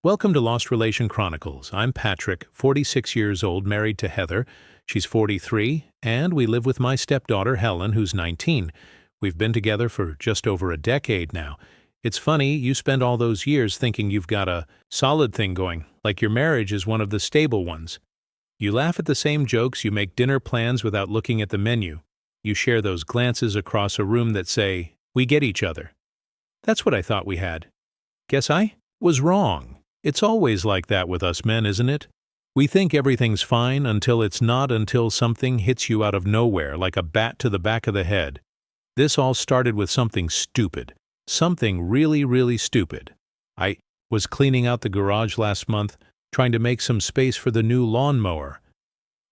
Welcome to Lost Relation Chronicles. I'm Patrick, 46 years old, married to Heather. She's 43, and we live with my stepdaughter, Helen, who's 19. We've been together for just over a decade now. It's funny, you spend all those years thinking you've got a solid thing going, like your marriage is one of the stable ones. You laugh at the same jokes, you make dinner plans without looking at the menu. You share those glances across a room that say, "We get each other." That's what I thought we had. Guess I was wrong. It's always like that with us men, isn't it? We think everything's fine until it's not, until something hits you out of nowhere like a bat to the back of the head. This all started with something stupid. Something really, really stupid. I was cleaning out the garage last month, trying to make some space for the new lawnmower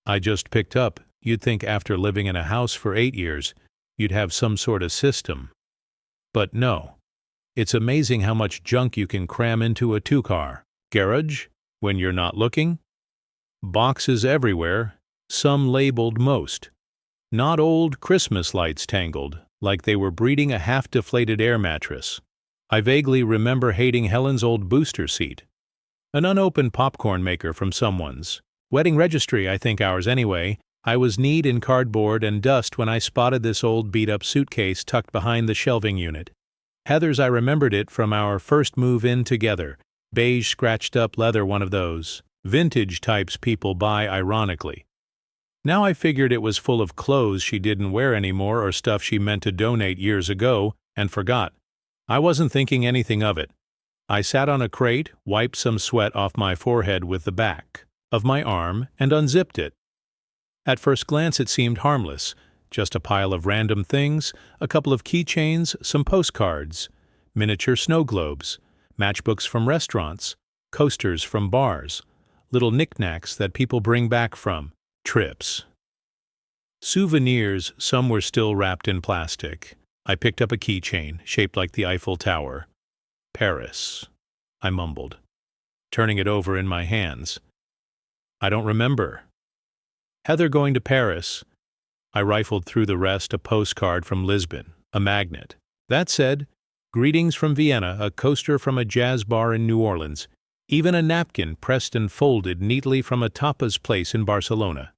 I just picked up. You'd think after living in a house for 8 years, you'd have some sort of system. But no. It's amazing how much junk you can cram into a two-car garage when you're not looking. Boxes everywhere, some labeled most. Not old Christmas lights tangled, like they were breeding a half-deflated air mattress. I vaguely remember hating Helen's old booster seat. An unopened popcorn maker from someone's wedding registry, I think ours anyway. I was kneed in cardboard and dust when I spotted this old beat-up suitcase tucked behind the shelving unit. Heather's, I remembered it from our first move in together. Beige scratched-up leather, one of those vintage types people buy ironically. Now I figured it was full of clothes she didn't wear anymore or stuff she meant to donate years ago and forgot. I wasn't thinking anything of it. I sat on a crate, wiped some sweat off my forehead with the back of my arm, and unzipped it. At first glance it seemed harmless. Just a pile of random things, a couple of keychains, some postcards, miniature snow globes, matchbooks from restaurants, coasters from bars, little knickknacks that people bring back from trips. Souvenirs, some were still wrapped in plastic. I picked up a keychain, shaped like the Eiffel Tower. Paris, I mumbled, turning it over in my hands. I don't remember. Heather going to Paris. I rifled through the rest, a postcard from Lisbon, a magnet. That said, greetings from Vienna, a coaster from a jazz bar in New Orleans, even a napkin pressed and folded neatly from a tapas place in Barcelona.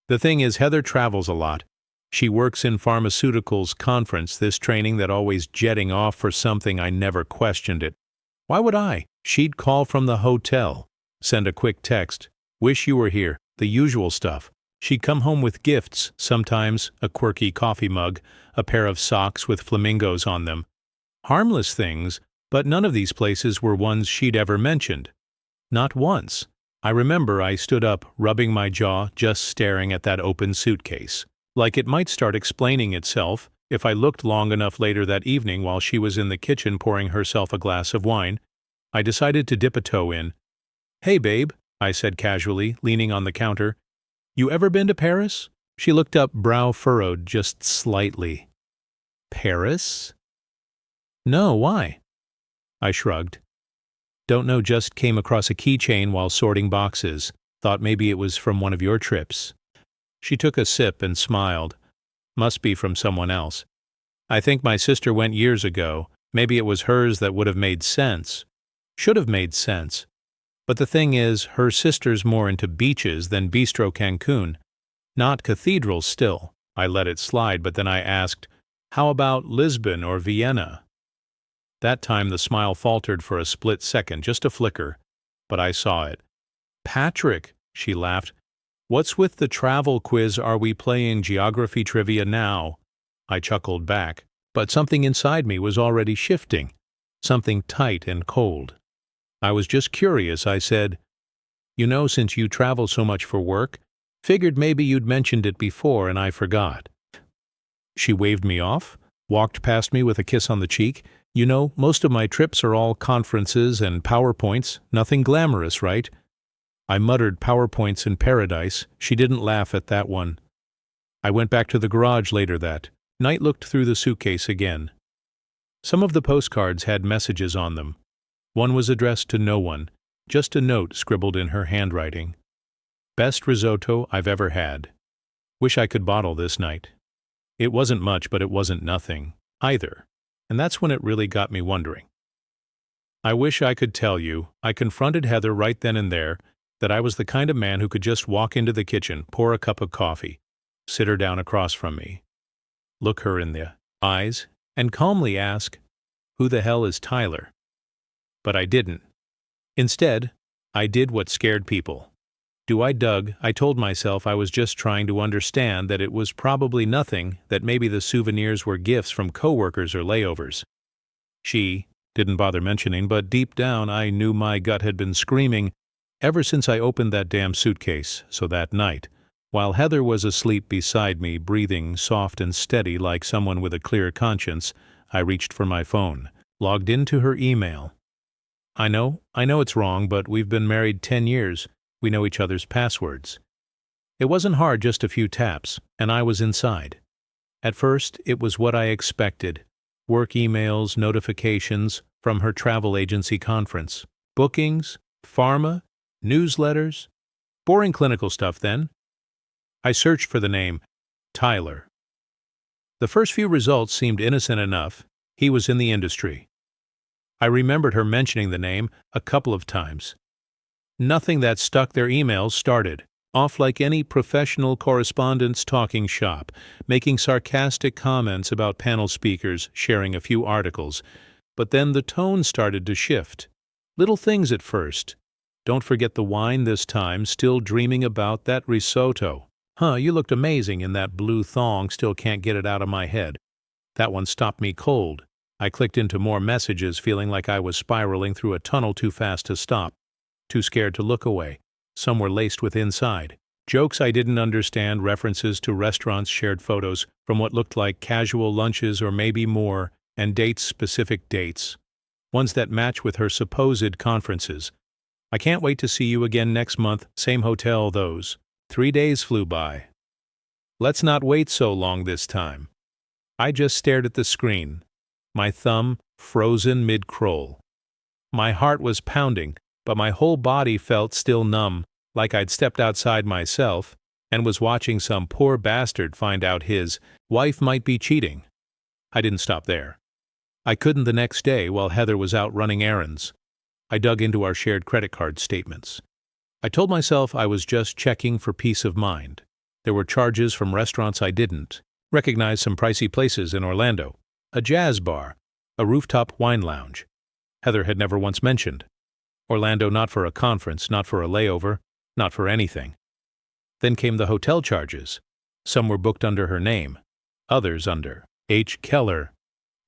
The thing is, Heather travels a lot. She works in pharmaceuticals conference, this training that always jetting off for something. I never questioned it. Why would I? She'd call from the hotel, send a quick text, "Wish you were here," the usual stuff. She'd come home with gifts, sometimes a quirky coffee mug, a pair of socks with flamingos on them. Harmless things, but none of these places were ones she'd ever mentioned. Not once. I remember I stood up, rubbing my jaw, just staring at that open suitcase. Like it might start explaining itself if I looked long enough later that evening while she was in the kitchen pouring herself a glass of wine. I decided to dip a toe in. "Hey, babe," I said casually, leaning on the counter. "You ever been to Paris?" She looked up, brow furrowed just slightly. "Paris?" "No, why?" I shrugged. "Don't know, just came across a keychain while sorting boxes. Thought maybe it was from one of your trips." She took a sip and smiled. "Must be from someone else. I think my sister went years ago. Maybe it was hers that would have made sense. Should have made sense. But the thing is, her sister's more into beaches than Bistro Cancun. Not cathedrals still." I let it slide, but then I asked, "How about Lisbon or Vienna?" That time the smile faltered for a split second, just a flicker, but I saw it. "Patrick," she laughed, "what's with the travel quiz? Are we playing geography trivia now?" I chuckled back, but something inside me was already shifting, something tight and cold. "I was just curious," I said. "You know, since you travel so much for work, figured maybe you'd mentioned it before and I forgot." She waved me off, walked past me with a kiss on the cheek. "You know, most of my trips are all conferences and PowerPoints, nothing glamorous, right?" I muttered PowerPoints in paradise. She didn't laugh at that one. I went back to the garage later that night, looked through the suitcase again. Some of the postcards had messages on them. One was addressed to no one, just a note scribbled in her handwriting. "Best risotto I've ever had. Wish I could bottle this night." It wasn't much, but it wasn't nothing either, and that's when it really got me wondering. I wish I could tell you, I confronted Heather right then and there, that I was the kind of man who could just walk into the kitchen, pour a cup of coffee, sit her down across from me, look her in the eyes, and calmly ask, "Who the hell is Tyler?" But I didn't. Instead, I did what scared people. I told myself I was just trying to understand that it was probably nothing, that maybe the souvenirs were gifts from coworkers or layovers. She didn't bother mentioning, but deep down I knew my gut had been screaming ever since I opened that damn suitcase. So that night, while Heather was asleep beside me, breathing soft and steady like someone with a clear conscience, I reached for my phone, logged into her email. I know it's wrong, but we've been married 10 years. We know each other's passwords. It wasn't hard, just a few taps, and I was inside. At first, it was what I expected. Work emails, notifications from her travel agency conference, bookings, pharma, newsletters, boring clinical stuff then. I searched for the name Tyler. The first few results seemed innocent enough. He was in the industry. I remembered her mentioning the name a couple of times. Nothing that stuck. Their emails started off like any professional correspondence talking shop, making sarcastic comments about panel speakers, sharing a few articles. But then the tone started to shift. Little things at first. Don't forget the wine this time, still dreaming about that risotto. You looked amazing in that blue thong, still can't get it out of my head. That one stopped me cold. I clicked into more messages, feeling like I was spiraling through a tunnel too fast to stop. Too scared to look away. Some were laced with inside jokes I didn't understand, references to restaurants, shared photos from what looked like casual lunches or maybe more, and dates, specific dates. Ones that match with her supposed conferences. I can't wait to see you again next month, same hotel, those. 3 days flew by. Let's not wait so long this time. I just stared at the screen, my thumb frozen mid-scroll. My heart was pounding, but my whole body felt still numb, like I'd stepped outside myself and was watching some poor bastard find out his wife might be cheating. I didn't stop there. I couldn't the next day while Heather was out running errands. I dug into our shared credit card statements. I told myself I was just checking for peace of mind. There were charges from restaurants I didn't. Recognized some pricey places in Orlando. A jazz bar. A rooftop wine lounge. Heather had never once mentioned. Orlando, not for a conference, not for a layover, not for anything. Then came the hotel charges. Some were booked under her name. Others under H. Keller.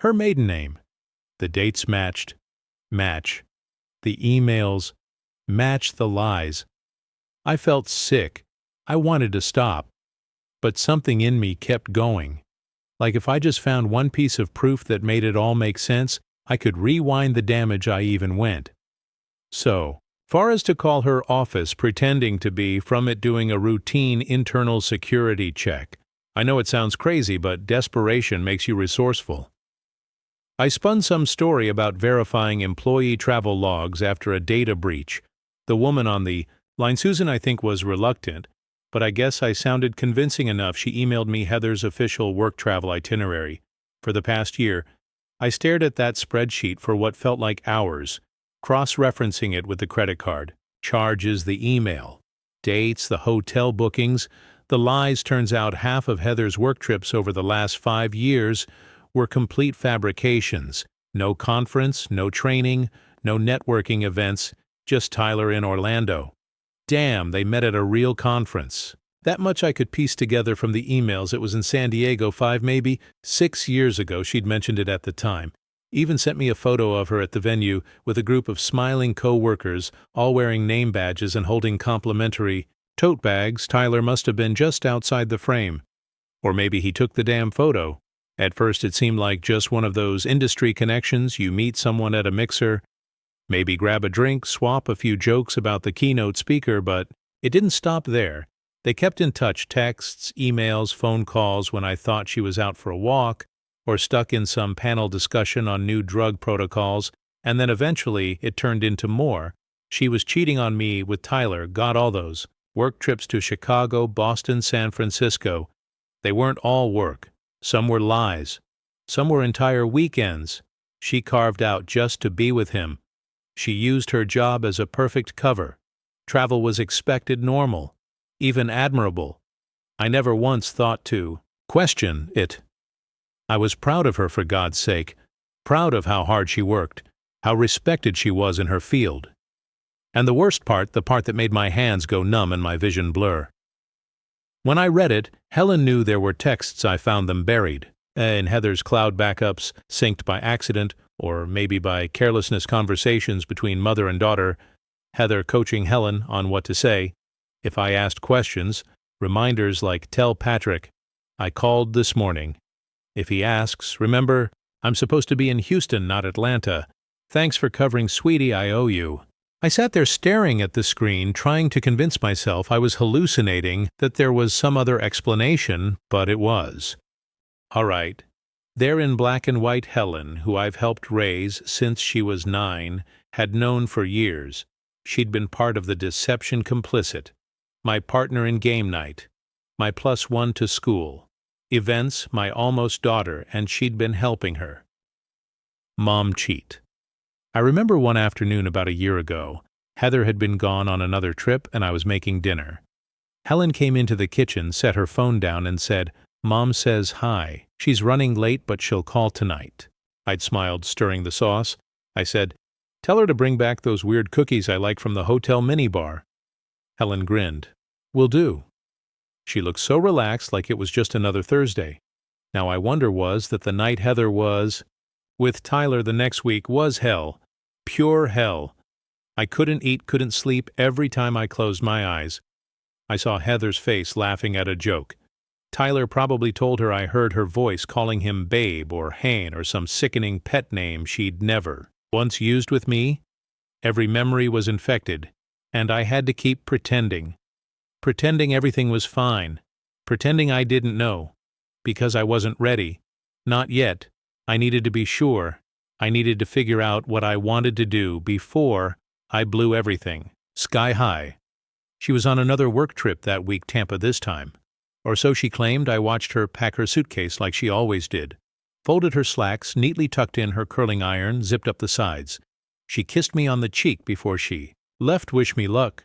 Her maiden name. The dates matched. Match. The emails matched the lies. I felt sick. I wanted to stop. But something in me kept going. Like if I just found one piece of proof that made it all make sense, I could rewind the damage I even went. So far as to call her office, pretending to be from it, doing a routine internal security check. I know it sounds crazy, but desperation makes you resourceful. I spun some story about verifying employee travel logs after a data breach. The woman on the line, Susan, I think, was reluctant, but I guess I sounded convincing enough. She emailed me Heather's official work travel itinerary. For the past year, I stared at that spreadsheet for what felt like hours, cross-referencing it with the credit card, charges, the email, dates, the hotel bookings. The lies. Turns out half of Heather's work trips over the last 5 years were complete fabrications. No conference, no training, no networking events, just Tyler in Orlando. Damn, they met at a real conference. That much I could piece together from the emails. It was in San Diego 5, maybe 6 years ago. She'd mentioned it at the time. Even sent me a photo of her at the venue with a group of smiling co-workers, all wearing name badges and holding complimentary tote bags. Tyler must have been just outside the frame. Or maybe he took the damn photo. At first it seemed like just one of those industry connections. You meet someone at a mixer, maybe grab a drink, swap a few jokes about the keynote speaker, but it didn't stop there. They kept in touch, texts, emails, phone calls when I thought she was out for a walk or stuck in some panel discussion on new drug protocols, and then eventually it turned into more. She was cheating on me with Tyler, got all those work trips to Chicago, Boston, San Francisco. They weren't all work. Some were lies. Some were entire weekends she carved out just to be with him. She used her job as a perfect cover. Travel was expected normal, even admirable. I never once thought to question it. I was proud of her, for God's sake, proud of how hard she worked, how respected she was in her field. And the worst part, the part that made my hands go numb and my vision blur. When I read it, Helen knew there were texts I found them buried, in Heather's cloud backups, synced by accident, or maybe by carelessness conversations between mother and daughter, Heather coaching Helen on what to say. If I asked questions, reminders like, "Tell Patrick, I called this morning." If he asks, "Remember, I'm supposed to be in Houston, not Atlanta. Thanks for covering, sweetie, I owe you." I sat there staring at the screen, trying to convince myself I was hallucinating, that there was some other explanation, but it was. All right. There in black and white, Helen, who I've helped raise since she was 9, had known for years. She'd been part of the deception complicit. My partner in game night. My +1 to school. Events, my almost daughter, and she'd been helping her. Mom cheat. I remember one afternoon about a year ago. Heather had been gone on another trip and I was making dinner. Helen came into the kitchen, set her phone down and said, "Mom says hi. She's running late but she'll call tonight." I'd smiled, stirring the sauce. I said, "Tell her to bring back those weird cookies I like from the hotel minibar." Helen grinned. "Will do." She looked so relaxed, like it was just another Thursday. Now I wonder was that the night Heather was with Tyler the next week was hell. Pure hell. I couldn't eat, couldn't sleep every time I closed my eyes. I saw Heather's face laughing at a joke. Tyler probably told her I heard her voice calling him babe or Hane or some sickening pet name she'd never once used with me. Every memory was infected, and I had to keep pretending. Pretending everything was fine. Pretending I didn't know. Because I wasn't ready. Not yet. I needed to be sure. I needed to figure out what I wanted to do before I blew everything. Sky high. She was on another work trip that week, Tampa this time. Or so she claimed. I watched her pack her suitcase like she always did. Folded her slacks, neatly tucked in her curling iron, zipped up the sides. She kissed me on the cheek before she left. Wish me luck.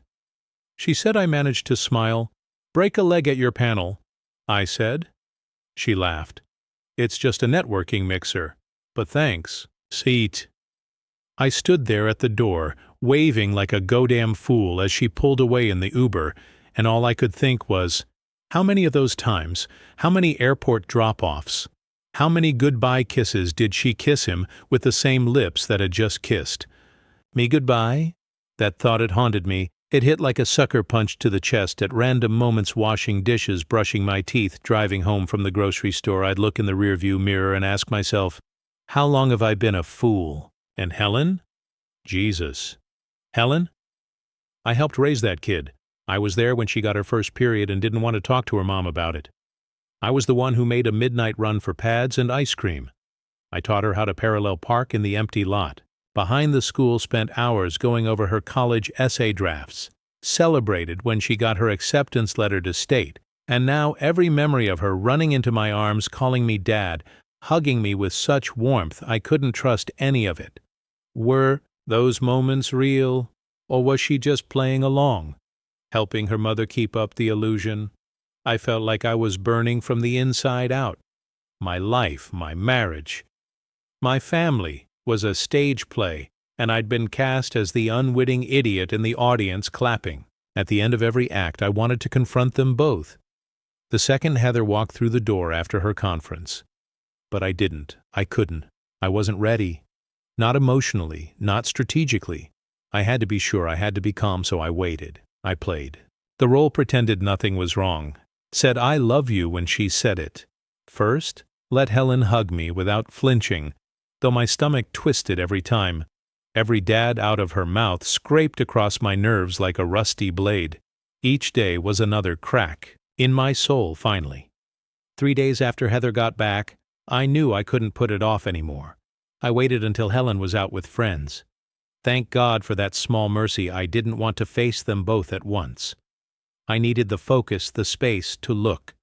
She said I managed to smile. "Break a leg at your panel," I said. She laughed. "It's just a networking mixer. But thanks." Seat. I stood there at the door, waving like a goddamn fool as she pulled away in the Uber, and all I could think was, how many of those times, how many airport drop-offs, how many goodbye kisses did she kiss him with the same lips that had just kissed? Me goodbye? That thought had haunted me. It hit like a sucker punch to the chest at random moments, washing dishes, brushing my teeth, driving home from the grocery store. I'd look in the rearview mirror and ask myself, how long have I been a fool? And Helen? Jesus. Helen? I helped raise that kid. I was there when she got her first period and didn't want to talk to her mom about it. I was the one who made a midnight run for pads and ice cream. I taught her how to parallel park in the empty lot. Behind the school, spent hours going over her college essay drafts. Celebrated when she got her acceptance letter to state. And now every memory of her running into my arms, calling me dad, hugging me with such warmth I couldn't trust any of it. Were those moments real, or was she just playing along, helping her mother keep up the illusion? I felt like I was burning from the inside out. My life, my marriage, my family was a stage play, and I'd been cast as the unwitting idiot in the audience clapping. At the end of every act, I wanted to confront them both. The second Heather walked through the door after her conference. But I didn't. I couldn't. I wasn't ready. Not emotionally, not strategically. I had to be sure, I had to be calm, so I waited. I played. The role pretended nothing was wrong. Said I love you when she said it. First, let Helen hug me without flinching, though my stomach twisted every time. Every dad out of her mouth scraped across my nerves like a rusty blade. Each day was another crack in my soul, finally. 3 days after Heather got back, I knew I couldn't put it off anymore. I waited until Helen was out with friends. Thank God for that small mercy. I didn't want to face them both at once. I needed the focus, the space to look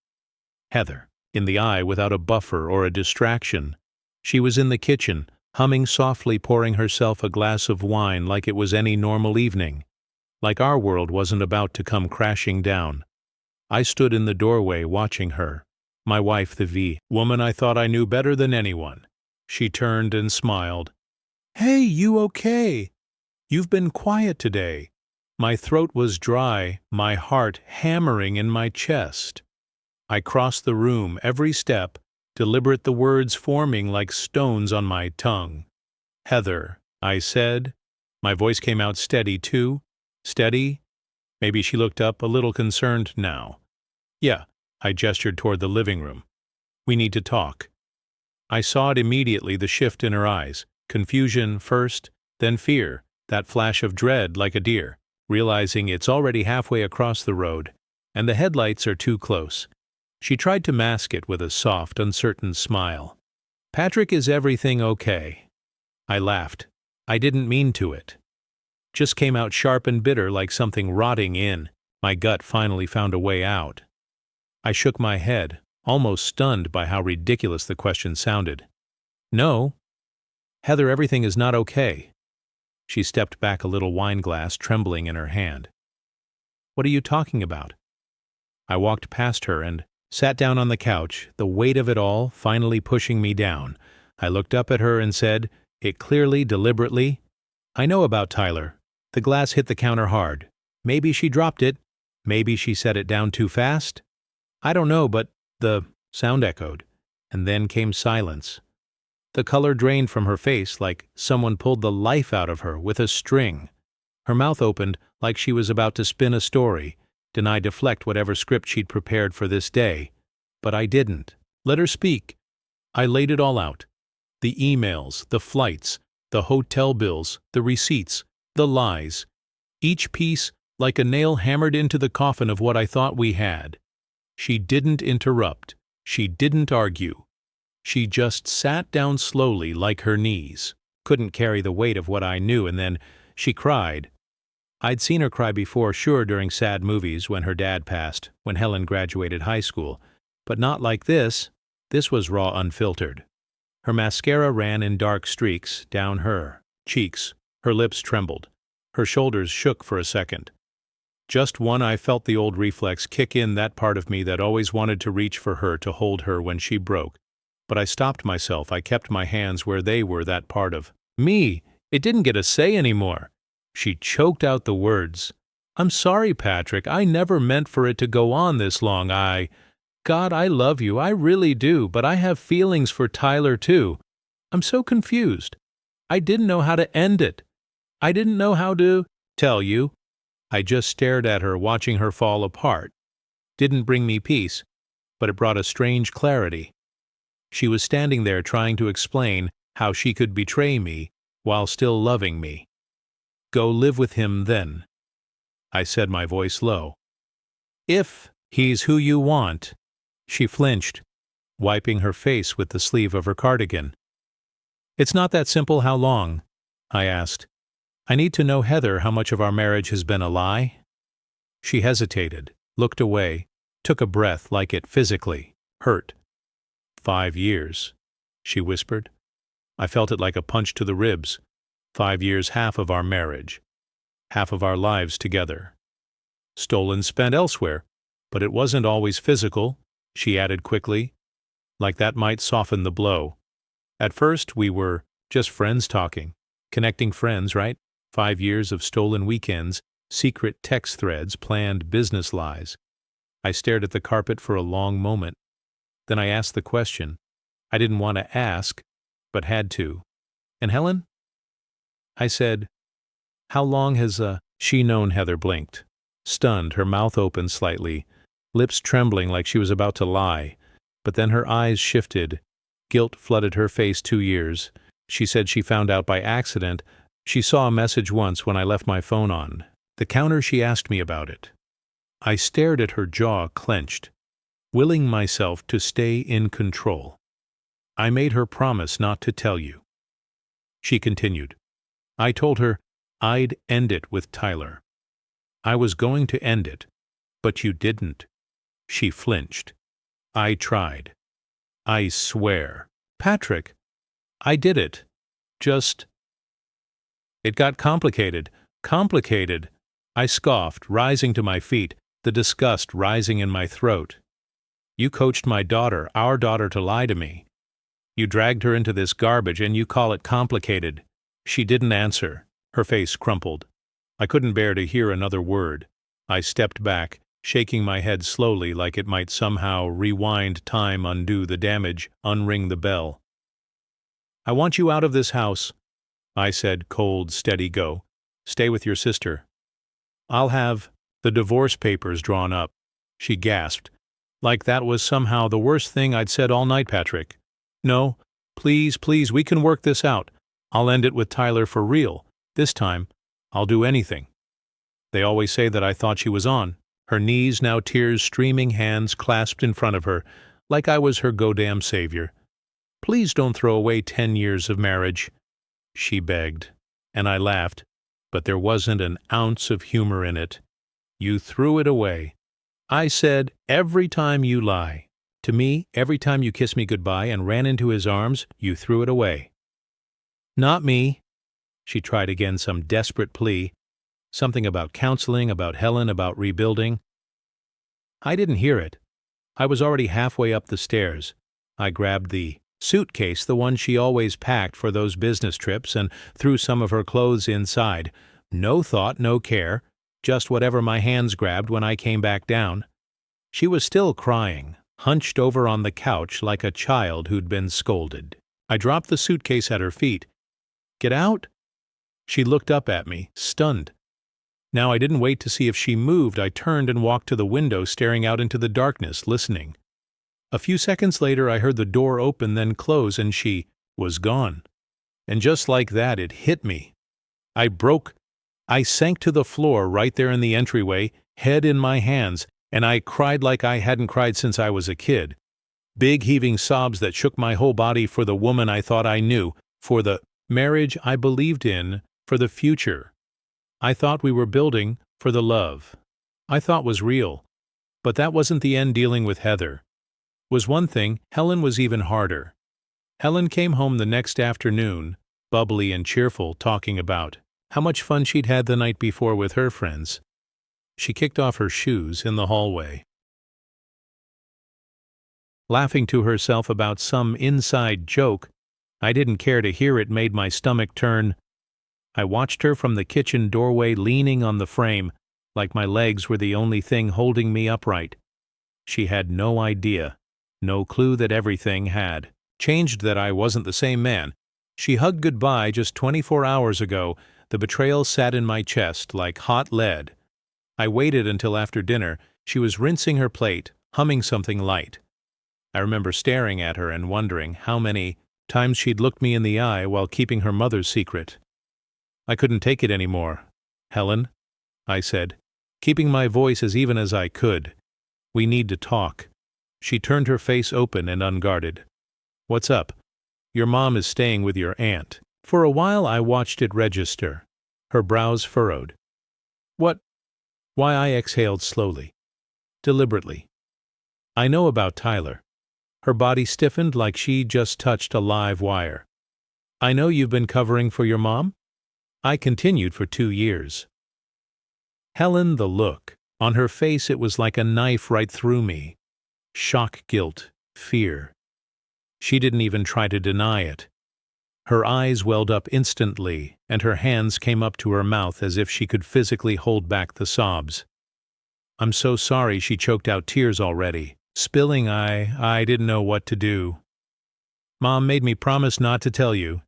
Heather in the eye without a buffer or a distraction. She was in the kitchen, humming softly, pouring herself a glass of wine like it was any normal evening, like our world wasn't about to come crashing down. I stood in the doorway watching her, my wife, the woman I thought I knew better than anyone. She turned and smiled. "Hey, you okay? You've been quiet today." My throat was dry, my heart hammering in my chest. I crossed the room, every step, deliberate, the words forming like stones on my tongue. "Heather," I said. My voice came out steady, too. Steady? Maybe she looked up, a little concerned now. "Yeah," I gestured toward the living room. "We need to talk." I saw it immediately, the shift in her eyes. Confusion first, then fear, that flash of dread like a deer, realizing it's already halfway across the road, and the headlights are too close. She tried to mask it with a soft, uncertain smile. "Patrick, is everything okay?" I laughed. I didn't mean to it. Just came out sharp and bitter like something rotting in. My gut finally found a way out. I shook my head, almost stunned by how ridiculous the question sounded. "No. Heather, everything is not okay." She stepped back, a little wine glass trembling in her hand. "What are you talking about?" I walked past her and sat down on the couch, the weight of it all finally pushing me down. I looked up at her and said, it clearly, deliberately, "I know about Tyler. The glass hit the counter hard. Maybe she dropped it. Maybe she set it down too fast. I don't know, but the sound echoed, and then came silence. The color drained from her face like someone pulled the life out of her with a string. Her mouth opened like she was about to spin a story, deflect whatever script she'd prepared for this day. But I didn't. Let her speak. I laid it all out. The emails, the flights, the hotel bills, the receipts, the lies. Each piece like a nail hammered into the coffin of what I thought we had. She didn't interrupt. She didn't argue. She just sat down slowly like her knees. Couldn't carry the weight of what I knew, and then she cried. I'd seen her cry before, sure, during sad movies, when her dad passed, when Helen graduated high school. But not like this. This was raw, unfiltered. Her mascara ran in dark streaks down her cheeks. Her lips trembled. Her shoulders shook for a second. Just one. I felt the old reflex kick in, that part of me that always wanted to reach for her, to hold her when she broke. But I stopped myself. I kept my hands where they were, that part of me. It didn't get a say anymore. She choked out the words. "I'm sorry, Patrick. I never meant for it to go on this long. God, I love you. I really do. But I have feelings for Tyler, too. I'm so confused. I didn't know how to end it. I didn't know how to tell you." I just stared at her, watching her fall apart. Didn't bring me peace, but it brought a strange clarity. She was standing there trying to explain how she could betray me while still loving me. "Go live with him, then," I said, my voice low. "If he's who you want." She flinched, wiping her face with the sleeve of her cardigan. "It's not that simple. How long?" I asked. "I need to know, Heather, how much of our marriage has been a lie." She hesitated, looked away, took a breath like it physically hurt. 5 years, she whispered. I felt it like a punch to the ribs. 5 years, half of our marriage, half of our lives together. Stolen, spent elsewhere, but it wasn't always physical, she added quickly, like that might soften the blow. At first, we were just friends talking, connecting friends, right? 5 years of stolen weekends, secret text threads, planned business lies. I stared at the carpet for a long moment. Then I asked the question. I didn't want to ask, but had to. "And Helen?" I said, "How long has she known?" Heather blinked, stunned, her mouth open slightly, lips trembling like she was about to lie. But then her eyes shifted. Guilt flooded her face. 2 years. She said she found out by accident. She saw a message once when I left my phone on the counter. She asked me about it. I stared at her, jaw clenched, willing myself to stay in control. "I made her promise not to tell you." She continued. "I told her I'd end it with Tyler. I was going to end it, but you didn't." She flinched. "I tried. I swear." "Patrick, I did it." Just... It got complicated. Complicated. I scoffed, rising to my feet, the disgust rising in my throat. You coached my daughter, our daughter, to lie to me. You dragged her into this garbage and you call it complicated. She didn't answer. Her face crumpled. I couldn't bear to hear another word. I stepped back, shaking my head slowly like it might somehow rewind time, undo the damage, unring the bell. I want you out of this house, I said, cold, steady go. Stay with your sister. I'll have the divorce papers drawn up. She gasped. Like that was somehow the worst thing I'd said all night, Patrick. No, please, please, we can work this out. I'll end it with Tyler for real. This time, I'll do anything. They always say that I thought she was on. Her knees, now tears streaming, hands clasped in front of her, like I was her goddamn savior. Please don't throw away 10 years of marriage, she begged, and I laughed, but there wasn't an ounce of humor in it. You threw it away. I said, every time you lie. To me, every time you kissed me goodbye and ran into his arms, you threw it away. Not me. She tried again, some desperate plea. Something about counseling, about Helen, about rebuilding. I didn't hear it. I was already halfway up the stairs. I grabbed the suitcase, the one she always packed for those business trips, and threw some of her clothes inside. No thought, no care, just whatever my hands grabbed when I came back down. She was still crying, hunched over on the couch like a child who'd been scolded. I dropped the suitcase at her feet. Get out? She looked up at me, stunned. Now I didn't wait to see if she moved. I turned and walked to the window, staring out into the darkness, listening. A few seconds later I heard the door open, then close, and she was gone. And just like that, it hit me. I sank to the floor right there in the entryway, head in my hands, and I cried like I hadn't cried since I was a kid. Big heaving sobs that shook my whole body for the woman I thought I knew, for the marriage I believed in, for the future I thought we were building, for the love I thought was real. But that wasn't the end. Dealing with Heather was one thing. Helen was even harder. Helen came home the next afternoon, bubbly and cheerful, talking about how much fun she'd had the night before with her friends. She kicked off her shoes in the hallway, laughing to herself about some inside joke. I didn't care to hear it. Made my stomach turn. I watched her from the kitchen doorway, leaning on the frame, like my legs were the only thing holding me upright. She had no idea, no clue that everything had changed, that I wasn't the same man. She hugged goodbye just 24 hours ago. The betrayal sat in my chest like hot lead. I waited until after dinner. She was rinsing her plate, humming something light. I remember staring at her and wondering how many times she'd looked me in the eye while keeping her mother's secret. I couldn't take it anymore. Helen, I said, keeping my voice as even as I could. We need to talk. She turned her face open and unguarded. What's up? Your mom is staying with your aunt. For a while I watched it register. Her brows furrowed. What? Why? I exhaled slowly, deliberately. I know about Tyler. Her body stiffened like she just touched a live wire. I know you've been covering for your mom? I continued, for 2 years. Helen, the look on her face, it was like a knife right through me. Shock, guilt, fear. She didn't even try to deny it. Her eyes welled up instantly, and her hands came up to her mouth as if she could physically hold back the sobs. I'm so sorry, she choked out, tears already spilling. I didn't know what to do. Mom made me promise not to tell you.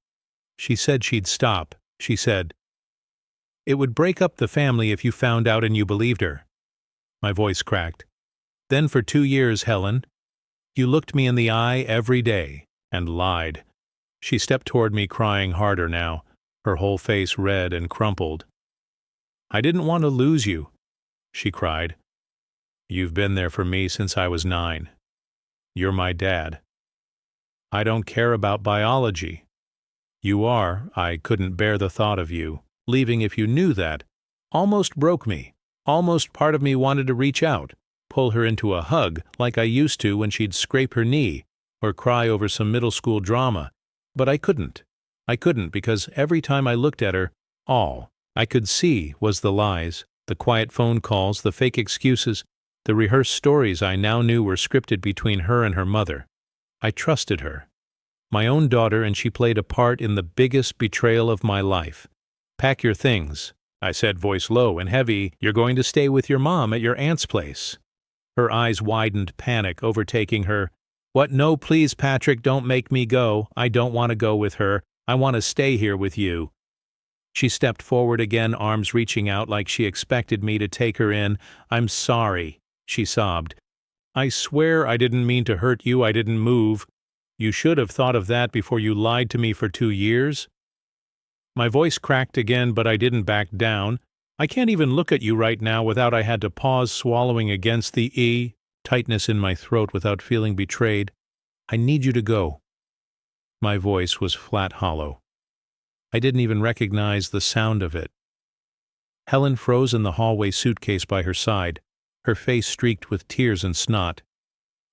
She said she'd stop. She said it would break up the family if you found out, and you believed her. My voice cracked. Then for 2 years, Helen, you looked me in the eye every day and lied. She stepped toward me, crying harder now, her whole face red and crumpled. I didn't want to lose you, she cried. You've been there for me since I was 9. You're my dad. I don't care about biology. You are. I couldn't bear the thought of you leaving if you knew that. Almost broke me. Almost part of me wanted to reach out, pull her into a hug like I used to when she'd scrape her knee or cry over some middle school drama, but I couldn't. I couldn't, because every time I looked at her, all I could see was the lies, the quiet phone calls, the fake excuses, the rehearsed stories I now knew were scripted between her and her mother. I trusted her, my own daughter, and she played a part in the biggest betrayal of my life. "Pack your things," I said, voice low and heavy. "You're going to stay with your mom at your aunt's place." Her eyes widened, panic overtaking her. "What? No, please, Patrick, don't make me go. I don't want to go with her. I want to stay here with you." She stepped forward again, arms reaching out like she expected me to take her in. "I'm sorry," she sobbed. "I swear I didn't mean to hurt you. I didn't move. You should have thought of that before you lied to me for 2 years." My voice cracked again, but I didn't back down. "I can't even look at you right now without I had to pause, swallowing against the tightness in my throat without feeling betrayed. I need you to go." My voice was flat hollow. I didn't even recognize the sound of it. Helen froze in the hallway, suitcase by her side, her face streaked with tears and snot.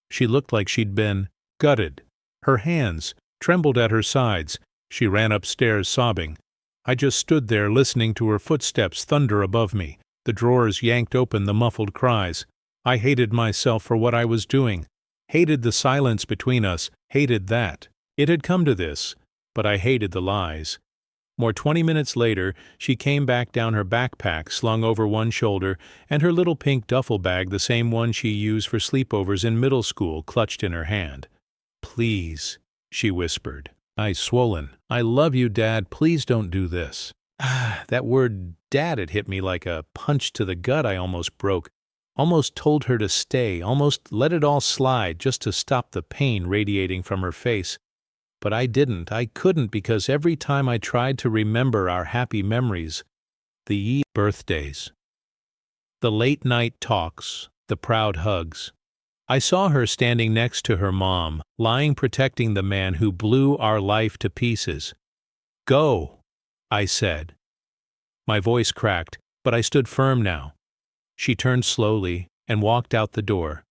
She looked like she'd been gutted. Her hands trembled at her sides. She ran upstairs sobbing. I just stood there listening to her footsteps thunder above me, the drawers yanked open, the muffled cries. I hated myself for what I was doing, hated the silence between us, hated that it had come to this, but I hated the lies. 20 minutes later, she came back down, her backpack slung over one shoulder, and her little pink duffel bag, the same one she used for sleepovers in middle school, clutched in her hand. "Please," she whispered. Eyes swollen. "I love you, Dad. Please don't do this." That word "dad" had hit me like a punch to the gut. I almost broke. Almost told her to stay, almost let it all slide just to stop the pain radiating from her face. But I didn't. I couldn't, because every time I tried to remember our happy memories, the birthdays, the late-night talks, the proud hugs, I saw her standing next to her mom, lying protecting the man who blew our life to pieces. "Go," I said. My voice cracked, but I stood firm now. She turned slowly and walked out the door,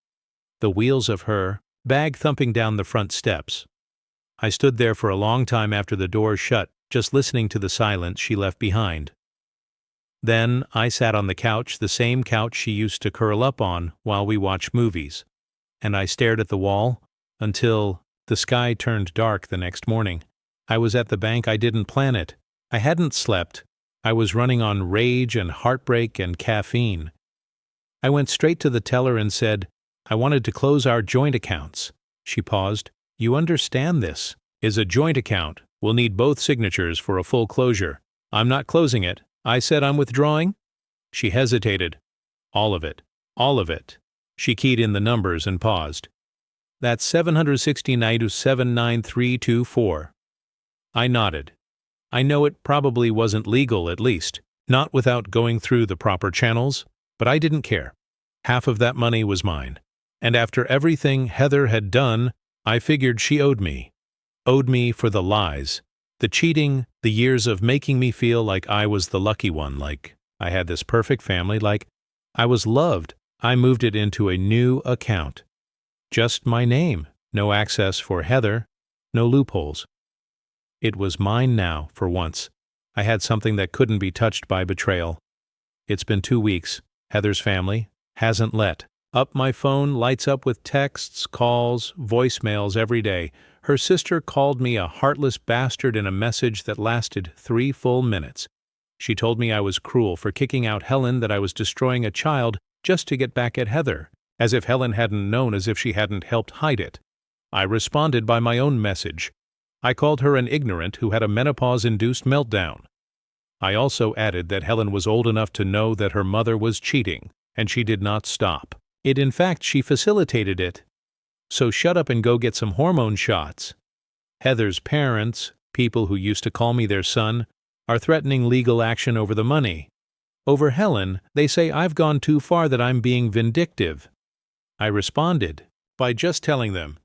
the wheels of her bag thumping down the front steps. I stood there for a long time after the door shut, just listening to the silence she left behind. Then I sat on the couch, the same couch she used to curl up on while we watched movies, and I stared at the wall until the sky turned dark the next morning. I was at the bank. I didn't plan it. I hadn't slept. I was running on rage and heartbreak and caffeine. I went straight to the teller and said, "I wanted to close our joint accounts." She paused. "You understand this is a joint account. We'll need both signatures for a full closure." "I'm not closing it." I said. "I'm withdrawing." She hesitated. "All of it. All of it." She keyed in the numbers and paused. "That's $769,79324. I nodded. I know it probably wasn't legal, at least, not without going through the proper channels, but I didn't care. Half of that money was mine. And after everything Heather had done, I figured she owed me. Owed me for the lies, the cheating, the years of making me feel like I was the lucky one, like I had this perfect family, like I was loved. I moved it into a new account. Just my name, no access for Heather, no loopholes. It was mine now, for once. I had something that couldn't be touched by betrayal. It's been 2 weeks. Heather's family hasn't let up. My phone lights up with texts, calls, voicemails every day. Her sister called me a heartless bastard in a message that lasted 3 full minutes. She told me I was cruel for kicking out Helen, that I was destroying a child just to get back at Heather, as if Helen hadn't known, as if she hadn't helped hide it. I responded by my own message. I called her an ignorant who had a menopause-induced meltdown. I also added that Helen was old enough to know that her mother was cheating, and she did not stop it. In fact, she facilitated it. So shut up and go get some hormone shots. Heather's parents, people who used to call me their son, are threatening legal action over the money. Over Helen, they say I've gone too far, that I'm being vindictive. I responded by just telling them,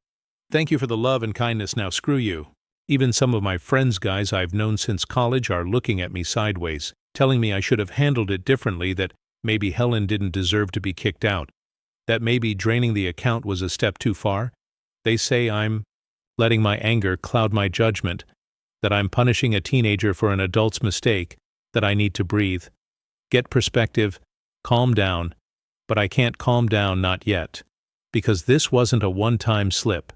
"Thank you for the love and kindness, now screw you." Even some of my friends, guys I've known since college, are looking at me sideways, telling me I should have handled it differently, that maybe Helen didn't deserve to be kicked out, that maybe draining the account was a step too far. They say I'm letting my anger cloud my judgment, that I'm punishing a teenager for an adult's mistake, that I need to breathe, get perspective, calm down, but I can't calm down, not yet, because this wasn't a one-time slip.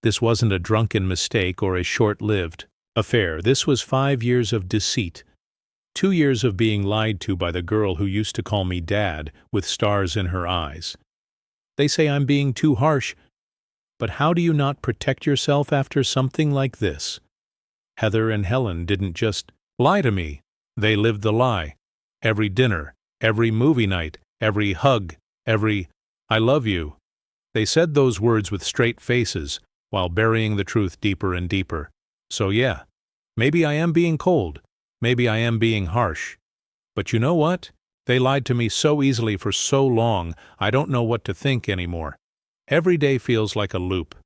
This wasn't a drunken mistake or a short-lived affair. This was 5 years of deceit, 2 years of being lied to by the girl who used to call me Dad with stars in her eyes. They say I'm being too harsh, but how do you not protect yourself after something like this? Heather and Helen didn't just lie to me. They lived the lie. Every dinner, every movie night, every hug, every "I love you." They said those words with straight faces while burying the truth deeper and deeper. So yeah, maybe I am being cold. Maybe I am being harsh. But you know what? They lied to me so easily for so long, I don't know what to think anymore. Every day feels like a loop.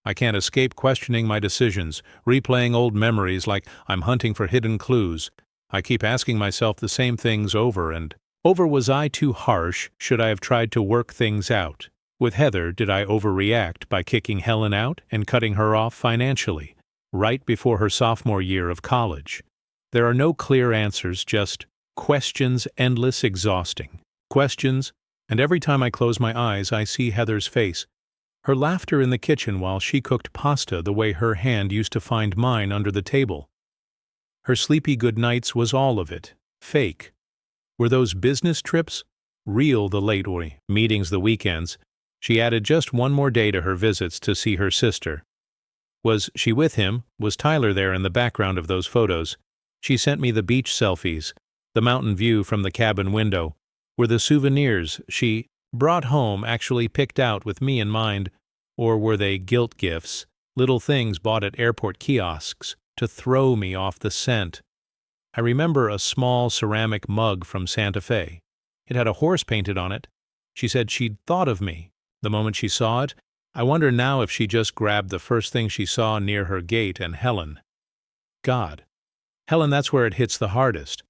I can't escape questioning my decisions, replaying old memories like I'm hunting for hidden clues. I keep asking myself the same things over and over. Was I too harsh? Should I have tried to work things out? With Heather, did I overreact by kicking Helen out and cutting her off financially, right before her sophomore year of college? There are no clear answers, just questions, endless, exhausting questions, and every time I close my eyes I see Heather's face, her laughter in the kitchen while she cooked pasta the way her hand used to find mine under the table. Her sleepy good nights was all of it fake. Were those business trips real? The late meetings, the weekends. She added just one more day to her visits to see her sister. Was she with him? Was Tyler there in the background of those photos? She sent me the beach selfies, the mountain view from the cabin window. Were the souvenirs she brought home actually picked out with me in mind, or were they guilt gifts, little things bought at airport kiosks to throw me off the scent? I remember a small ceramic mug from Santa Fe. It had a horse painted on it. She said she'd thought of me the moment she saw it. I wonder now if she just grabbed the first thing she saw near her gate. And Helen. God. Helen, that's where it hits the hardest.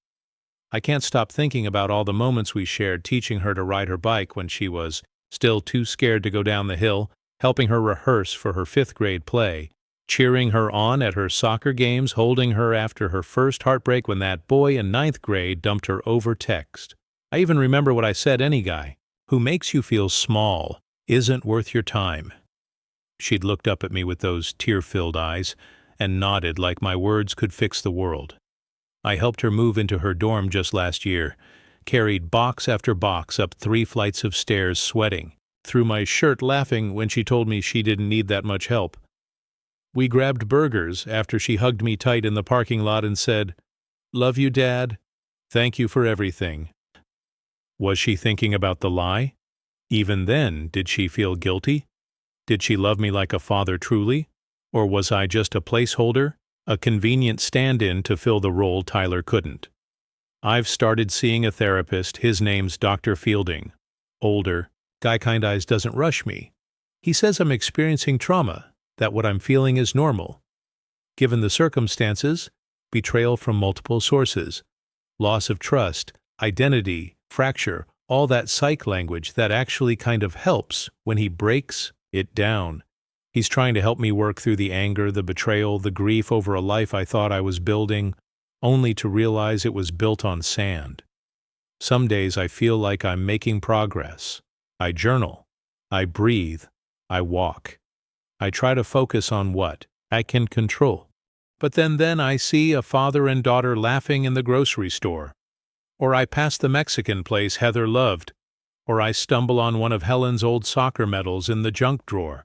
I can't stop thinking about all the moments we shared teaching her to ride her bike when she was still too scared to go down the hill, helping her rehearse for her 5th grade play, cheering her on at her soccer games, holding her after her first heartbreak when that boy in 9th grade dumped her over text. I even remember what I said: any guy who makes you feel small isn't worth your time. She'd looked up at me with those tear-filled eyes and nodded like my words could fix the world. I helped her move into her dorm just last year, carried box after box up 3 flights of stairs, sweating through my shirt, laughing when she told me she didn't need that much help. We grabbed burgers after she hugged me tight in the parking lot and said, "Love you, Dad. Thank you for everything." Was she thinking about the lie? Even then, did she feel guilty? Did she love me like a father truly? Or was I just a placeholder, a convenient stand-in to fill the role Tyler couldn't? I've started seeing a therapist. His name's Dr. Fielding. Older, guy-kind eyes, doesn't rush me. He says I'm experiencing trauma, that what I'm feeling is normal. Given the circumstances, betrayal from multiple sources, loss of trust, identity, fracture, all that psych language that actually kind of helps when he breaks it down. He's trying to help me work through the anger, the betrayal, the grief over a life I thought I was building, only to realize it was built on sand. Some days I feel like I'm making progress. I journal. I breathe. I walk. I try to focus on what I can control. But then I see a father and daughter laughing in the grocery store. Or I pass the Mexican place Heather loved. Or I stumble on one of Helen's old soccer medals in the junk drawer.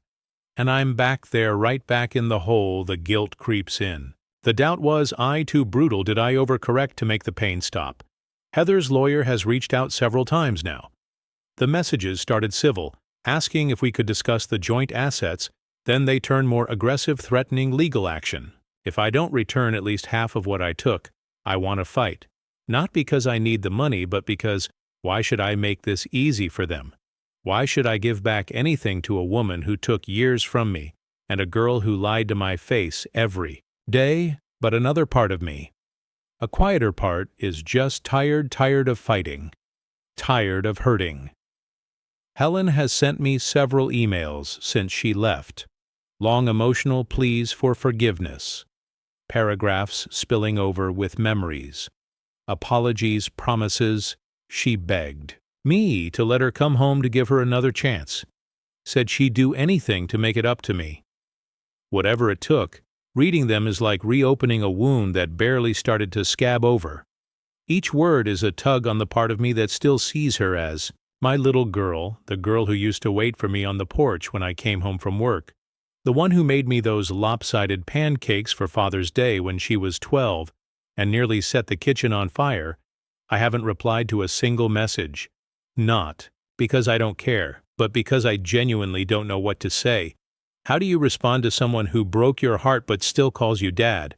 And I'm back there, right back in the hole. The guilt creeps in. The doubt: was I too brutal? Did I overcorrect to make the pain stop? Heather's lawyer has reached out several times now. The messages started civil, asking if we could discuss the joint assets. Then they turn more aggressive, threatening legal action. If I don't return at least half of what I took, I want to fight. Not because I need the money, but because why should I make this easy for them? Why should I give back anything to a woman who took years from me and a girl who lied to my face every day? But another part of me, a quieter part, is just tired of fighting, tired of hurting. Helen has sent me several emails since she left, long emotional pleas for forgiveness. paragraphs spilling over with memories. Apologies, promises. She begged me to let her come home to give her another chance. Said she'd do anything to make it up to me. Whatever it took, reading them is like reopening a wound that barely started to scab over. Each word is a tug on the part of me that still sees her as my little girl, the girl who used to wait for me on the porch when I came home from work, the one who made me those lopsided pancakes for Father's Day when she was 12 and nearly set the kitchen on fire. I haven't replied to a single message. Not because I don't care, but because I genuinely don't know what to say. How do you respond to someone who broke your heart but still calls you dad?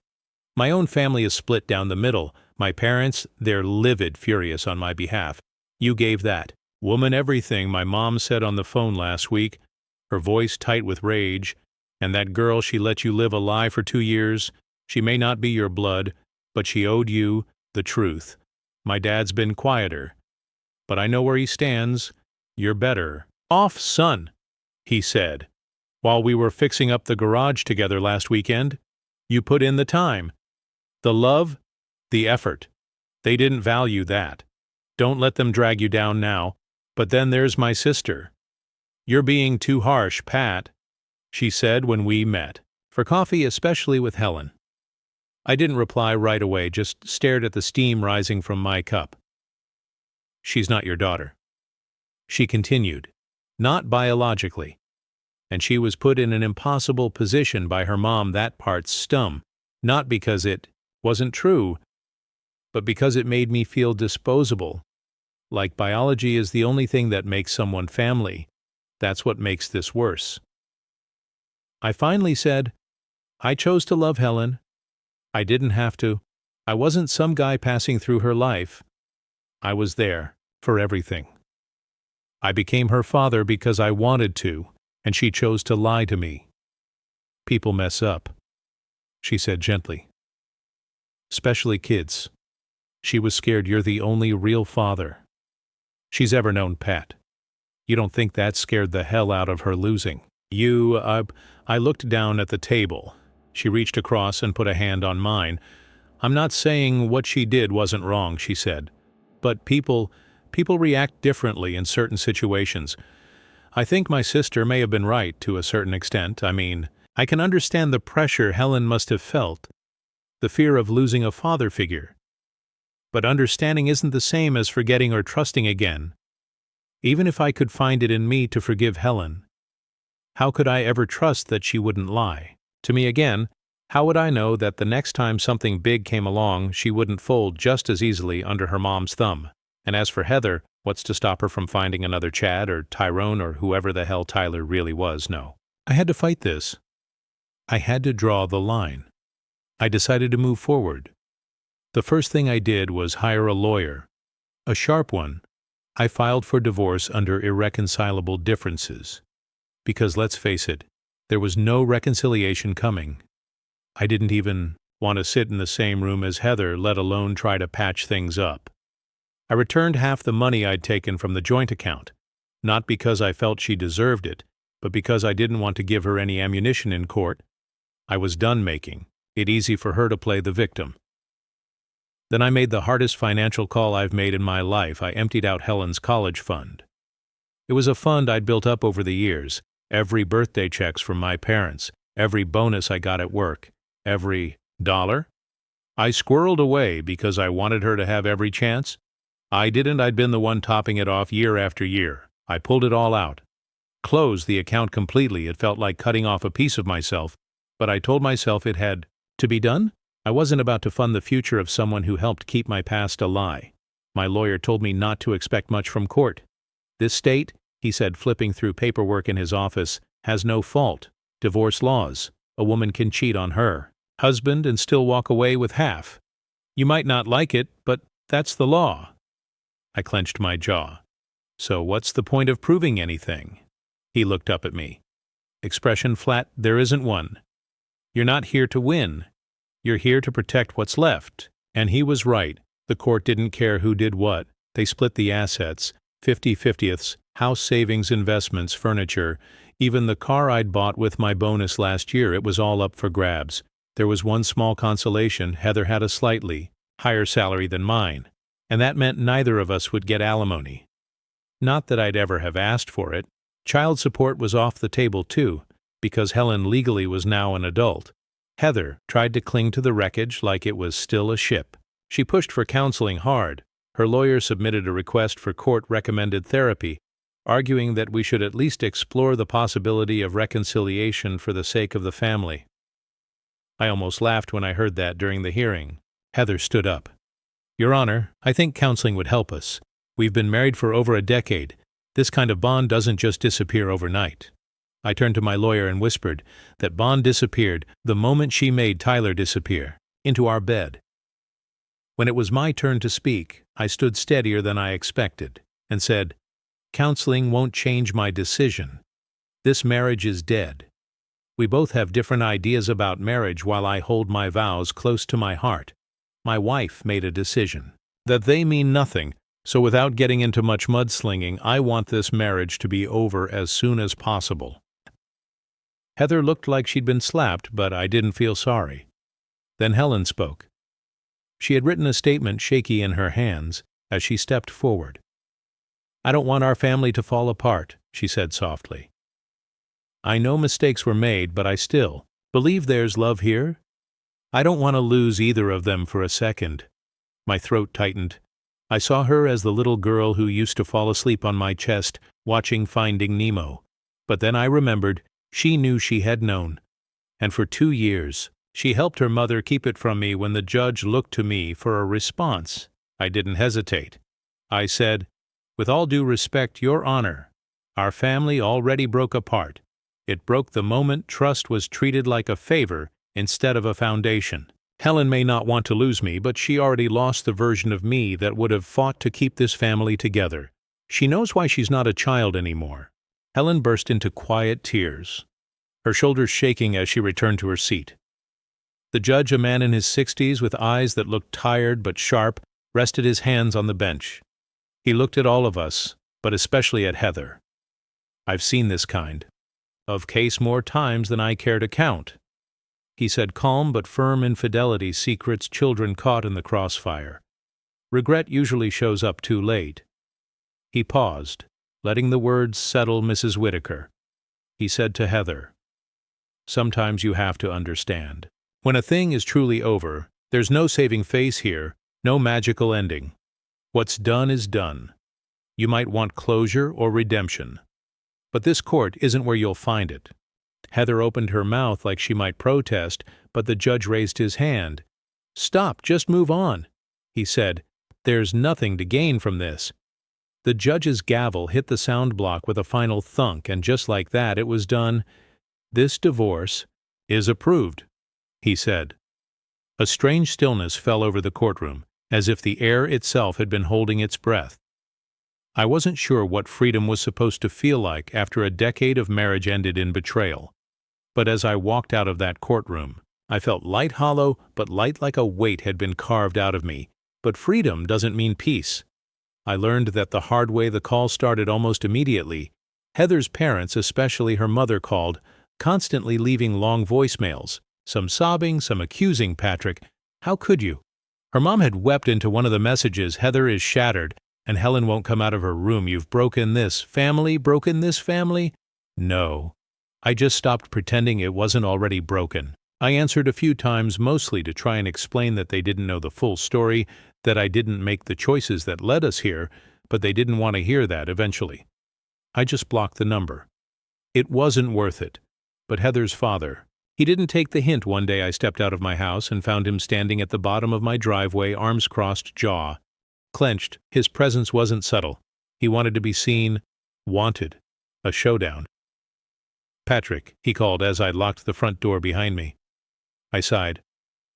My own family is split down the middle. My parents, they're livid furious on my behalf. You gave that woman everything, my mom said on the phone last week, her voice tight with rage. And that girl, she let you live a lie for 2 years. She may not be your blood, but she owed you the truth. My dad's been quieter, but I know where he stands. You're better off, son, he said. While we were fixing up the garage together last weekend, you put in the time, the love, the effort. They didn't value that. Don't let them drag you down now. But then there's my sister. You're being too harsh, Pat, she said when we met for coffee, especially with Helen. I didn't reply right away, just stared at the steam rising from my cup. She's not your daughter. She continued, not biologically. And she was put in an impossible position by her mom. That part stung, not because it wasn't true, but because it made me feel disposable. Like biology is the only thing that makes someone family. That's what makes this worse. I finally said, I chose to love Helen. I didn't have to. I wasn't some guy passing through her life. I was there for everything. I became her father because I wanted to, and she chose to lie to me. People mess up, she said gently. Especially kids. She was scared you're the only real father she's ever known, Pat. You don't think that scared the hell out of her losing? I looked down at the table. She reached across and put a hand on mine. I'm not saying what she did wasn't wrong, she said. But people react differently in certain situations. I think my sister may have been right to a certain extent. I mean, I can understand the pressure Helen must have felt, the fear of losing a father figure. But understanding isn't the same as forgetting or trusting again. Even if I could find it in me to forgive Helen, how could I ever trust that she wouldn't lie to me again? How would I know that the next time something big came along, she wouldn't fold just as easily under her mom's thumb? And as for Heather, what's to stop her from finding another Chad or Tyrone or whoever the hell Tyler really was? No. I had to fight this. I had to draw the line. I decided to move forward. The first thing I did was hire a lawyer, a sharp one. I filed for divorce under irreconcilable differences. Because let's face it, there was no reconciliation coming. I didn't even want to sit in the same room as Heather, let alone try to patch things up. I returned half the money I'd taken from the joint account, not because I felt she deserved it, but because I didn't want to give her any ammunition in court. I was done making it easy for her to play the victim. Then I made the hardest financial call I've made in my life. I emptied out Helen's college fund. It was a fund I'd built up over the years, every birthday checks from my parents, every bonus I got at work, every dollar I squirreled away because I wanted her to have every chance. I didn't. I'd been the one topping it off year after year. I pulled it all out. Closed the account completely. It felt like cutting off a piece of myself, but I told myself it had to be done. I wasn't about to fund the future of someone who helped keep my past a lie. My lawyer told me not to expect much from court. This state, he said, flipping through paperwork in his office, has no fault. Divorce laws. A woman can cheat on her husband and still walk away with half. You might not like it, but that's the law. I clenched my jaw. So what's the point of proving anything? He looked up at me. Expression flat, there isn't one. You're not here to win. You're here to protect what's left. And he was right. The court didn't care who did what. They split the assets, 50/50ths, house savings, investments, furniture, even the car I'd bought with my bonus last year. It was all up for grabs. There was one small consolation: Heather had a slightly higher salary than mine, and that meant neither of us would get alimony. Not that I'd ever have asked for it. Child support was off the table too, because Helen legally was now an adult. Heather tried to cling to the wreckage like it was still a ship. She pushed for counseling hard. Her lawyer submitted a request for court-recommended therapy, arguing that we should at least explore the possibility of reconciliation for the sake of the family. I almost laughed when I heard that during the hearing. Heather stood up. "Your Honor, I think counseling would help us. We've been married for over a decade. This kind of bond doesn't just disappear overnight." I turned to my lawyer and whispered that bond disappeared the moment she made Tyler disappear, into our bed. When it was my turn to speak, I stood steadier than I expected and said, "Counseling won't change my decision. This marriage is dead. We both have different ideas about marriage while I hold my vows close to my heart. My wife made a decision that they mean nothing, so without getting into much mudslinging, I want this marriage to be over as soon as possible." Heather looked like she'd been slapped, but I didn't feel sorry. Then Helen spoke. She had written a statement shaky in her hands as she stepped forward. "I don't want our family to fall apart," she said softly. "I know mistakes were made, but I still believe there's love here. I don't want to lose either of them for a second." My throat tightened. I saw her as the little girl who used to fall asleep on my chest watching Finding Nemo. But then I remembered she knew she had known. And for 2 years, she helped her mother keep it from me. When the judge looked to me for a response, I didn't hesitate. I said, "With all due respect, Your Honor, our family already broke apart. It broke the moment trust was treated like a favor instead of a foundation. Helen may not want to lose me, but she already lost the version of me that would have fought to keep this family together. She knows why she's not a child anymore." Helen burst into quiet tears, her shoulders shaking as she returned to her seat. The judge, a man in his 60s with eyes that looked tired but sharp, rested his hands on the bench. He looked at all of us, but especially at Heather. "I've seen this kind of case more times than I care to count," he said, calm but firm. "Infidelity secrets children caught in the crossfire. Regret usually shows up too late." He paused, letting the words settle. "Mrs. Whitaker," he said to Heather, "sometimes you have to understand. When a thing is truly over, there's no saving face here, no magical ending. What's done is done. You might want closure or redemption, but this court isn't where you'll find it." Heather opened her mouth like she might protest, but the judge raised his hand. "Stop, just move on," he said. "There's nothing to gain from this." The judge's gavel hit the sound block with a final thunk, and just like that it was done. "This divorce is approved," he said. A strange stillness fell over the courtroom, as if the air itself had been holding its breath. I wasn't sure what freedom was supposed to feel like after a decade of marriage ended in betrayal. But as I walked out of that courtroom, I felt light hollow, but light like a weight had been carved out of me. But freedom doesn't mean peace. I learned that the hard way. The call started almost immediately. Heather's parents, especially her mother, called, constantly leaving long voicemails, some sobbing, some accusing Patrick. How could you? Her mom had wept into one of the messages, "Heather is shattered, and Helen won't come out of her room. You've broken this family, broken this family." No. I just stopped pretending it wasn't already broken. I answered a few times, mostly to try and explain that they didn't know the full story, that I didn't make the choices that led us here, but they didn't want to hear that eventually. I just blocked the number. It wasn't worth it. But Heather's father, he didn't take the hint. One day I stepped out of my house and found him standing at the bottom of my driveway, arms crossed, jaw clenched. His presence wasn't subtle. He wanted to be seen, wanted a showdown. "Patrick," he called as I locked the front door behind me. I sighed.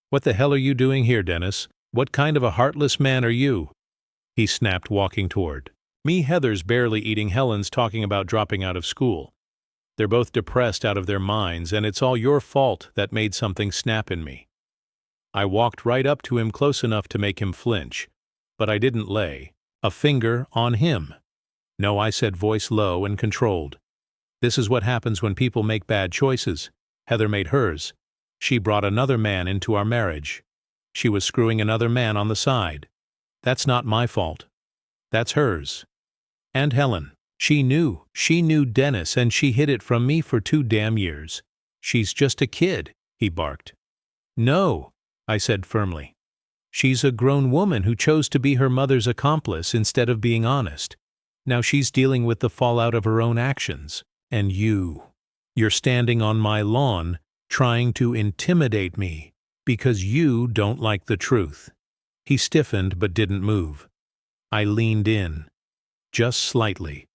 "What the hell are you doing here, Dennis? What kind of a heartless man are you?" He snapped, walking toward me. "Heather's barely eating. Helen's talking about dropping out of school. They're both depressed out of their minds, and it's all your fault." That made something snap in me. I walked right up to him, close enough to make him flinch, but I didn't lay a finger on him. "No," I said, voice low and controlled. "This is what happens when people make bad choices." Heather made hers. She brought another man into our marriage. She was screwing another man on the side. That's not my fault. That's hers. And Helen. She knew Dennis, and she hid it from me for 2 damn years. She's just a kid, he barked. No, I said firmly. She's a grown woman who chose to be her mother's accomplice instead of being honest. Now she's dealing with the fallout of her own actions. And you're standing on my lawn trying to intimidate me because you don't like the truth. He stiffened but didn't move. I leaned in, just slightly.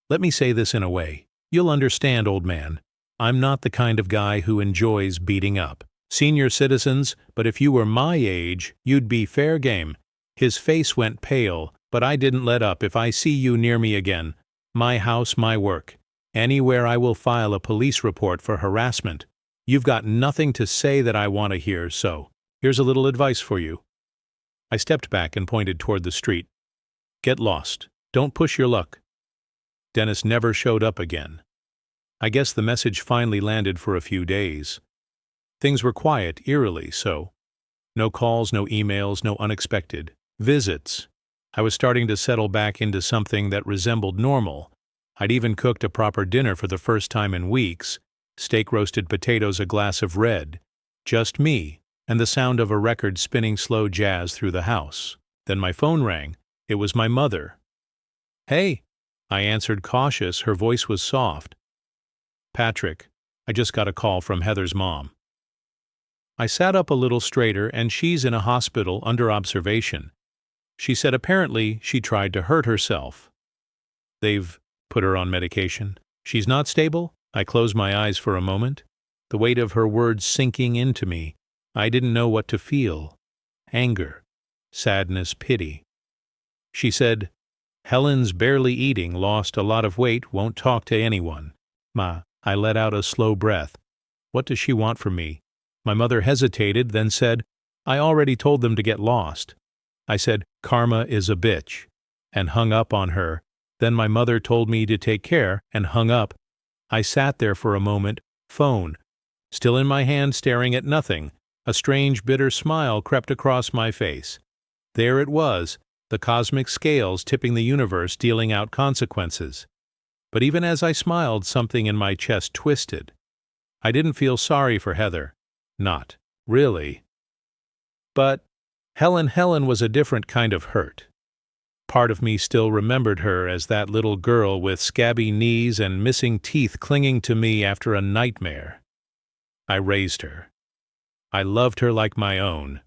Let me say this in a way. You'll understand, old man. I'm not the kind of guy who enjoys beating up senior citizens, but if you were my age, you'd be fair game. His face went pale, but I didn't let up. If I see you near me again, my house, my work. Anywhere I will file a police report for harassment. You've got nothing to say that I want to hear, so here's a little advice for you. I stepped back and pointed toward the street. Get lost. Don't push your luck. Dennis never showed up again. I guess the message finally landed for a few days. Things were quiet, eerily so. No calls, no emails, no unexpected visits. I was starting to settle back into something that resembled normal. I'd even cooked a proper dinner for the first time in weeks. Steak, roasted potatoes, a glass of red. Just me, and the sound of a record spinning slow jazz through the house. Then my phone rang. It was my mother. Hey, I answered, cautious. Her voice was soft. Patrick, I just got a call from Heather's mom. I sat up a little straighter, and she's in a hospital under observation. She said apparently she tried to hurt herself. They've put her on medication. She's not stable? I closed my eyes for a moment, the weight of her words sinking into me. I didn't know what to feel. Anger, sadness, pity. She said, Helen's barely eating, lost a lot of weight, won't talk to anyone. Ma, I let out a slow breath. What does she want from me? My mother hesitated, then said, I already told them to get lost. I said, Karma is a bitch, and hung up on her. Then my mother told me to take care, and hung up. I sat there for a moment, phone still in my hand, staring at nothing. A strange, bitter smile crept across my face. There it was, the cosmic scales tipping the universe, dealing out consequences. But even as I smiled, something in my chest twisted. I didn't feel sorry for Heather. Not really. But Helen was a different kind of hurt. Part of me still remembered her as that little girl with scabby knees and missing teeth clinging to me after a nightmare. I raised her. I loved her like my own.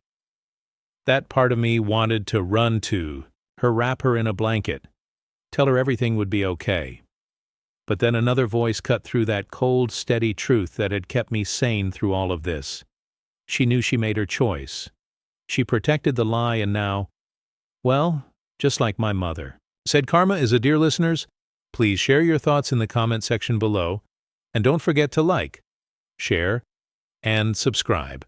That part of me wanted to run to her, wrap her in a blanket, tell her everything would be okay. But then another voice cut through that cold, steady truth that had kept me sane through all of this. She knew she made her choice. She protected the lie, and now, well, just like my mother. Said Karma is a dear listeners. Please share your thoughts in the comment section below, and don't forget to like, share, and subscribe.